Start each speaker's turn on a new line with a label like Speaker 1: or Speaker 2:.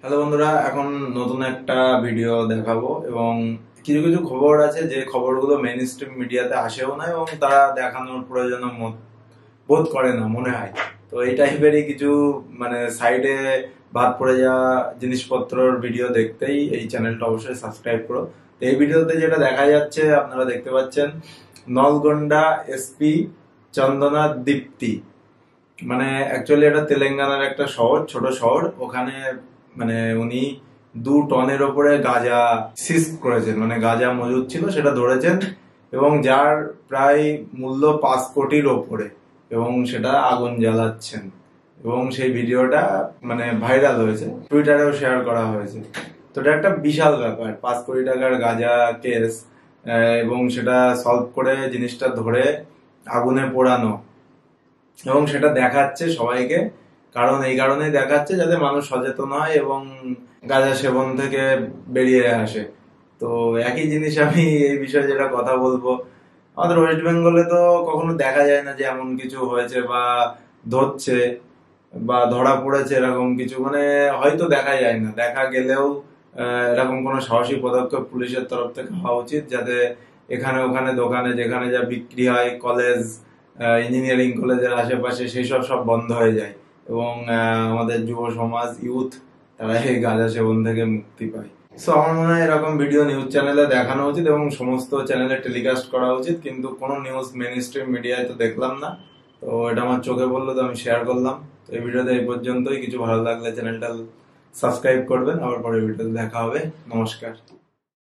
Speaker 1: Hello বন্ধুরা, এখন নতুন একটা ভিডিও দেখাবো এবং কিছু কিছু খবর আছে যে খবরগুলো মেইন স্ট্রিম মিডিয়াতে আসেও না এবং তারা দেখানোর প্রয়োজন বোধ করে না মনে হয়। তো এই টাইপেরই কিছু সাইডে বাদ পড়ে যাওয়া জিনিসপত্রর ভিডিও দেখতেই এই চ্যানেলটা অবশ্যই সাবস্ক্রাইব করো। তো এই ভিডিওতে যেটা দেখা যাচ্ছে আপনারা দেখতে পাচ্ছেন, নলগন্ডা এসপি চন্দনা দীপ্তি, অ্যাকচুয়ালি এটা তেলেঙ্গানার একটা শহর, ছোট শহর। ওখানে উনি 2 টনের ওপরে গাঁজা সিজ করেছেন, গাঁজা মজুদ ছিল সেটা ধরেছেন এবং যার প্রায় মূল্য 5 কোটির ওপরে, এবং সেটা আগুন জ্বালাচ্ছেন এবং সেই ভিডিওটা ভাইরাল হয়েছে, টুইটারেও শেয়ার করা হয়েছে। তো এটা একটা বিশাল ব্যাপার, 5 কোটি টাকার গাঁজা কেস, এবং সেটা সলভ করে জিনিসটা ধরে আগুনে পোড়ানো এবং সেটা দেখাচ্ছে সবাইকে। কারণ এই কারণেই দেখাচ্ছে যাতে মানুষ সচেতন হয় এবং গাঁজা সেবন থেকে বেরিয়ে আসে। তো একই জিনিস আমি এই বিষয়ে যেটা কথা বলবো, আমাদের ওয়েস্ট বেঙ্গলে তো কখনো দেখা যায় না যে এমন কিছু হয়েছে বা ধরছে বা ধরা পড়েছে, এরকম কিছু হয়তো দেখা যায় না। দেখা গেলেও এরকম কোনো সাহসী পদক্ষেপ পুলিশের তরফ থেকে হওয়া উচিত, যাতে এখানে ওখানে দোকানে যেখানে যা বিক্রি হয়, কলেজ, ইঞ্জিনিয়ারিং কলেজের আশেপাশে, সেই সব বন্ধ হয়ে যায় এবং আমাদের যুব সমাজ, ইউথ, তারা এই গাঁজা সেবন থেকে মুক্তি পায়। সো আমার মনে হয় এরকম ভিডিও নিউজ চ্যানেলে দেখানো উচিত এবং সমস্ত চ্যানেলে টেলিকাস্ট করা উচিত, কিন্তু কোনো নিউজ মেইন স্ট্রিম মিডিয়ায় তো দেখলাম না। তো এটা আমার চোখে পড়লো, তো আমি শেয়ার করলাম। তো এই ভিডিওতে এই পর্যন্তই। কিছু ভালো লাগলে চ্যানেলটা সাবস্ক্রাইব করবেন, আবার পরে ভিডিওতে দেখা হবে। নমস্কার।